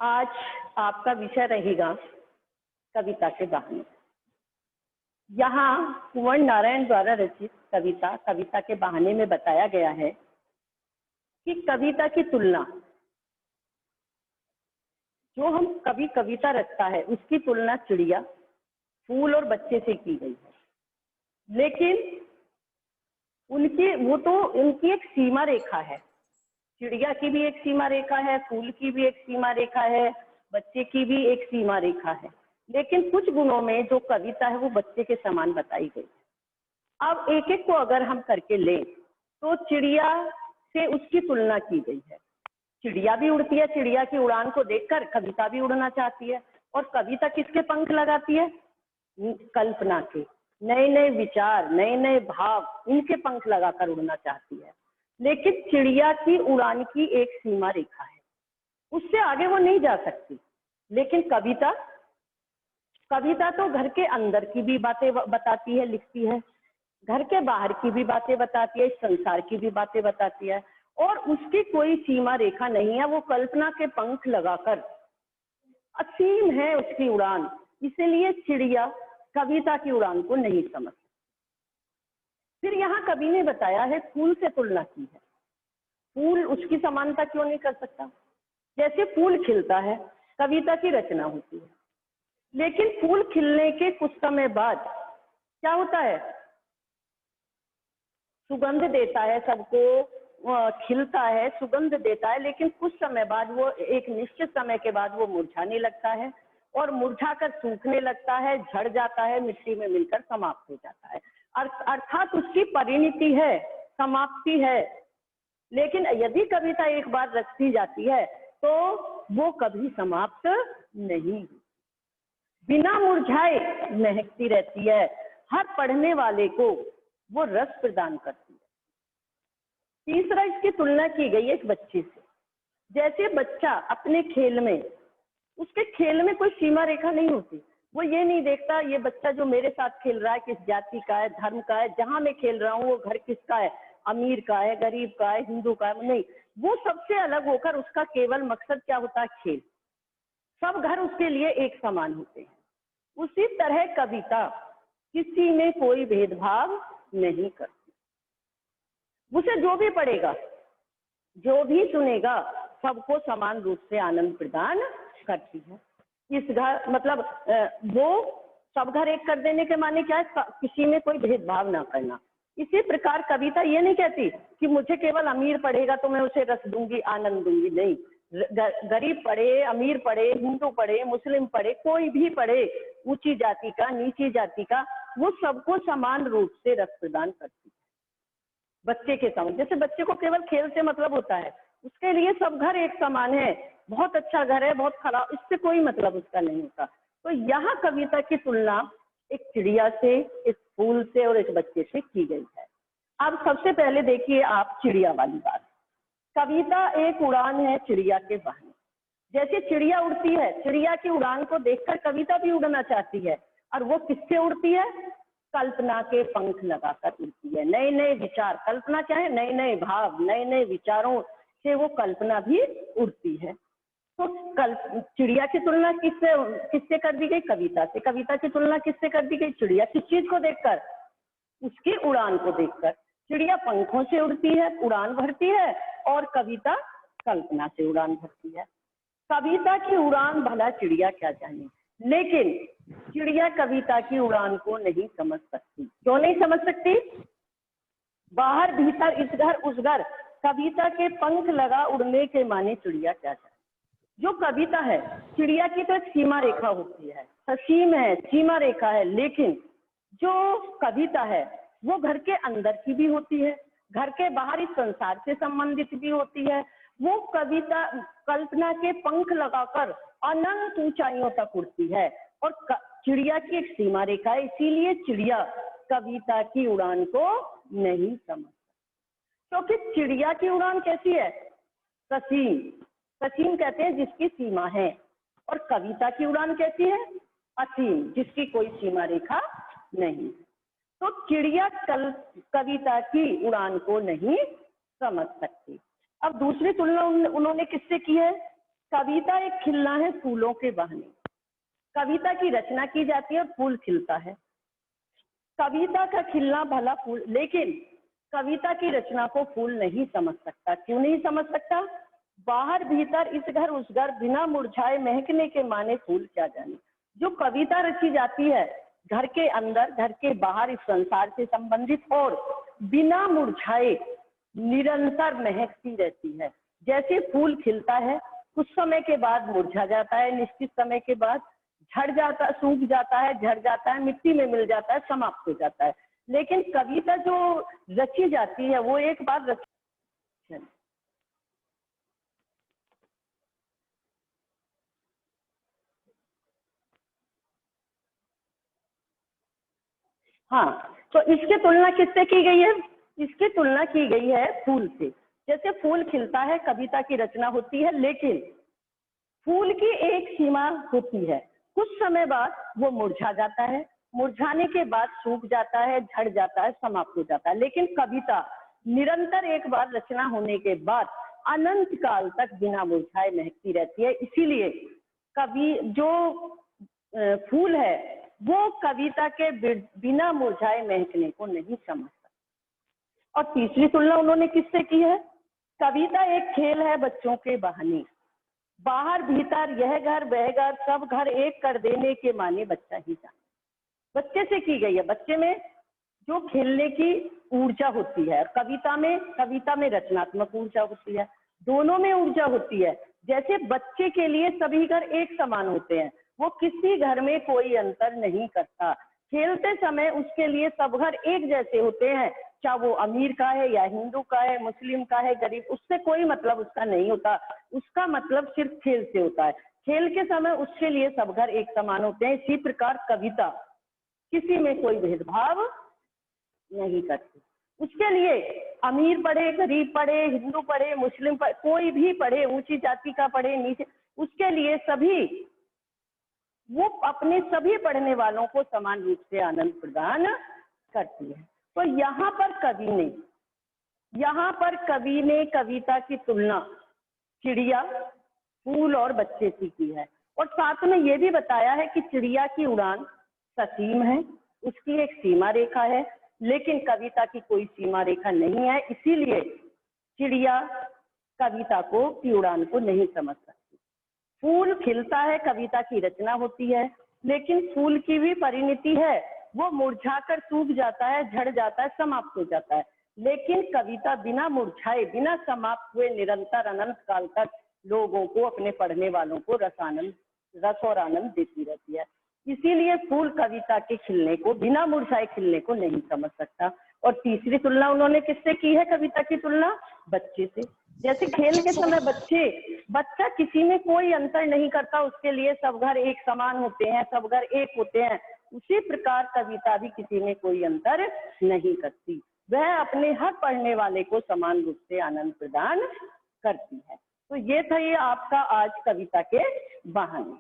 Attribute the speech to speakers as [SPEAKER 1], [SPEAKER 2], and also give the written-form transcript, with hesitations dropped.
[SPEAKER 1] आज आपका विषय रहेगा कविता के बहाने। यहाँ कुंवर नारायण द्वारा रचित कविता कविता के बहाने में बताया गया है कि कविता की तुलना, जो हम कवि कविता रचता है उसकी तुलना चिड़िया, फूल और बच्चे से की गई है। लेकिन उनकी एक सीमा रेखा है। चिड़िया की भी एक सीमा रेखा है, फूल की भी एक सीमा रेखा है, बच्चे की भी एक सीमा रेखा है। लेकिन कुछ गुणों में जो कविता है वो बच्चे के समान बताई गई है। अब एक एक को अगर हम करके लें तो चिड़िया से उसकी तुलना की गई है। चिड़िया भी उड़ती है, चिड़िया की उड़ान को देखकर कविता भी उड़ना चाहती है। और कविता किसके पंख लगाती है? कल्पना के, नए नए विचार, नए नए भाव, इनके पंख लगाकर उड़ना चाहती है। लेकिन चिड़िया की उड़ान की एक सीमा रेखा है, उससे आगे वो नहीं जा सकती। लेकिन कविता तो घर के अंदर की भी बातें बताती है, लिखती है, घर के बाहर की भी बातें बताती है, संसार की भी बातें बताती है, और उसकी कोई सीमा रेखा नहीं है। वो कल्पना के पंख लगाकर असीम है उसकी उड़ान। इसीलिए चिड़िया कविता की उड़ान को नहीं समझ। फिर यहाँ कवि ने बताया है फूल से तुलना की है। फूल उसकी समानता क्यों नहीं कर सकता? जैसे फूल खिलता है, कविता की रचना होती है, लेकिन फूल खिलने के कुछ समय बाद क्या होता है? सुगंध देता है, सबको खिलता है, सुगंध देता है, लेकिन कुछ समय बाद वो, एक निश्चित समय के बाद वो मुरझाने लगता है, और मुरझाकर सूखने लगता है, झड़ जाता है, मिट्टी में मिलकर समाप्त हो जाता है। अर्थात उसकी परिणति है, समाप्ति है। लेकिन यदि कविता एक बार रची जाती है तो वो कभी समाप्त नहीं, बिना मुरझाए महकती रहती है। हर पढ़ने वाले को वो रस प्रदान करती है। तीसरा, इसकी तुलना की गई एक बच्चे से। जैसे बच्चा अपने खेल में, उसके खेल में कोई सीमा रेखा नहीं होती। वो ये नहीं देखता ये बच्चा जो मेरे साथ खेल रहा है किस जाति का है, धर्म का है, जहां मैं खेल रहा हूँ वो घर किसका है, अमीर का है, गरीब का है, हिंदू का है, नहीं। वो सबसे अलग होकर उसका केवल मकसद क्या होता है? खेल। सब घर उसके लिए एक समान होते हैं। उसी तरह कविता किसी में कोई भेदभाव नहीं करती। उसे जो भी पढ़ेगा, जो भी सुनेगा, सबको समान रूप से आनंद प्रदान करती है। इस घर मतलब वो सब घर एक कर देने के माने क्या है? किसी में कोई भेदभाव ना करना। इसी प्रकार कविता ये नहीं कहती कि मुझे केवल अमीर पढ़ेगा तो मैं उसे रस दूंगी, आनंद दूंगी, नहीं। गरीब पढ़े, अमीर पढ़े, हिंदू पढ़े, मुस्लिम पढ़े, कोई भी पढ़े, ऊंची जाति का, नीची जाति का, वो सबको समान रूप से रस प्रदान करती है। बच्चे के समझ, जैसे बच्चे को केवल खेल से मतलब होता है, उसके लिए सब घर एक समान है, बहुत अच्छा घर है, बहुत खराब, इससे कोई मतलब उसका नहीं होता। तो यहाँ कविता की तुलना एक चिड़िया से, एक फूल से और एक बच्चे से की गई है। अब सबसे पहले देखिए आप चिड़िया वाली बात। कविता एक उड़ान है चिड़िया के बहाने। जैसे चिड़िया उड़ती है, चिड़िया की उड़ान को देखकर कविता भी उड़ना चाहती है। और वो किससे उड़ती है? कल्पना के पंख लगाकर उड़ती है। नए नए विचार, कल्पना क्या है? नए नए भाव, नए नए विचारों से वो कल्पना भी उड़ती है। तो चिड़िया की तुलना किससे कर दी गई? कविता से। कविता की तुलना किससे कर दी गई? चिड़िया। किस चीज को देखकर? उसकी उड़ान को देखकर। चिड़िया पंखों से उड़ती है, उड़ान भरती है, और कविता कल्पना से उड़ान भरती है। कविता की उड़ान भला चिड़िया क्या जाने, लेकिन चिड़िया कविता की उड़ान को नहीं समझ सकती। क्यों नहीं समझ सकती? बाहर भीतर, इस घर उस घर, कविता के पंख लगा उड़ने के माने चिड़िया क्या जाने। जो कविता है, चिड़िया की तो एक सीमा रेखा होती है, ससीम है, सीमा रेखा है। लेकिन जो कविता है वो घर के अंदर की भी होती है, घर के बाहर इस संसार से संबंधित भी होती है। वो कविता कल्पना के पंख लगाकर अनंत ऊंचाइयों तक उड़ती है, और चिड़िया की एक सीमा रेखा है। इसीलिए चिड़िया कविता की उड़ान को नहीं समझ, क्योंकि चिड़िया की उड़ान कैसी है? ससीम। ससीम कहते हैं जिसकी सीमा है। और कविता की उड़ान कैसी है? असीम, जिसकी कोई सीमा रेखा नहीं। तो चिड़िया कविता की उड़ान को नहीं समझ सकती। अब दूसरी तुलना उन्होंने किससे की है? कविता एक खिलना है फूलों के बहाने। कविता की रचना की जाती है और फूल खिलता है। कविता का खिलना भला फूल, लेकिन कविता की रचना को फूल नहीं समझ सकता। क्यों नहीं समझ सकता? बाहर भीतर इस घर उस घर बिना मुरझाए महकने के माने फूल क्या जाने। जो कविता रची जाती है घर के अंदर घर के बाहर इस संसार से संबंधित और बिना मुरझाए निरंतर महकती रहती है। जैसे फूल खिलता है, कुछ समय के बाद मुरझा जाता है, निश्चित समय के बाद झड़ जाता, सूख जाता है, झड़ जाता है, मिट्टी में मिल जाता है, समाप्त हो जाता है। लेकिन कविता जो रची जाती है वो एक बार रची। हाँ, तो इसकी तुलना किससे की गई है? इसकी तुलना की गई है फूल से। जैसे फूल खिलता है, कविता की रचना होती है, लेकिन फूल की एक सीमा होती है। कुछ समय बाद वो मुरझा जाता है, मुरझाने के बाद सूख जाता है, झड़ जाता है, समाप्त हो जाता है। लेकिन कविता निरंतर एक बार रचना होने के बाद अनंत काल तक बिना मुरझाए महकती रहती है। इसीलिए कवि जो फूल है वो कविता के बिना मुरझाए महकने को नहीं समझ सकता। और तीसरी तुलना उन्होंने किससे की है? कविता एक खेल है बच्चों के बहाने। बाहर भीतर यह घर वह घर सब घर एक कर देने के माने बच्चा ही जाने। बच्चे से की गई है। बच्चे में जो खेलने की ऊर्जा होती है, कविता में रचनात्मक ऊर्जा होती है। दोनों में ऊर्जा होती है। जैसे बच्चे के लिए सभी घर एक समान होते हैं, वो किसी घर में कोई अंतर नहीं करता। खेलते समय उसके लिए सब घर एक जैसे होते हैं, चाहे वो अमीर का है या हिंदू का है, मुस्लिम का है, गरीब, उससे कोई मतलब उसका नहीं होता। उसका मतलब सिर्फ खेल से होता है। खेल के समय उसके लिए सब घर एक समान होते हैं। इसी प्रकार कविता किसी में कोई भेदभाव नहीं करती। उसके लिए अमीर पढ़े, गरीब पढ़े, हिंदू पढ़े, मुस्लिम पढ़े, कोई भी पढ़े, ऊंची जाति का पढ़े, नीचे, उसके लिए सभी, वो अपने सभी पढ़ने वालों को समान रूप से आनंद प्रदान करती है। तो यहाँ कवि ने कविता की तुलना चिड़िया, फूल और बच्चे से की है। और साथ में ये भी बताया है कि चिड़िया की उड़ान ससीम है, उसकी एक सीमा रेखा है, लेकिन कविता की कोई सीमा रेखा नहीं है। इसीलिए चिड़िया कविता की उड़ान को नहीं समझ सकती। फूल खिलता है, कविता की रचना होती है, लेकिन फूल की भी परिणति है, वो मुरझाकर सूख जाता है, झड़ जाता है, समाप्त हो जाता है। लेकिन कविता बिना मुरझाए, बिना समाप्त हुए निरंतर अनंत काल तक लोगों को, अपने पढ़ने वालों को रस और आनंद देती रहती है। इसीलिए फूल कविता के खिलने को, बिना मुरझाए खिलने को नहीं समझ सकता। और तीसरी तुलना उन्होंने किससे की है? कविता की तुलना बच्चे से। जैसे खेल के समय बच्चा किसी में कोई अंतर नहीं करता, उसके लिए सब घर एक समान होते हैं, सब घर एक होते हैं। उसी प्रकार कविता भी किसी में कोई अंतर नहीं करती, वह अपने हर पढ़ने वाले को समान रूप से आनंद प्रदान करती है। तो ये था ये आपका आज कविता के बहाने।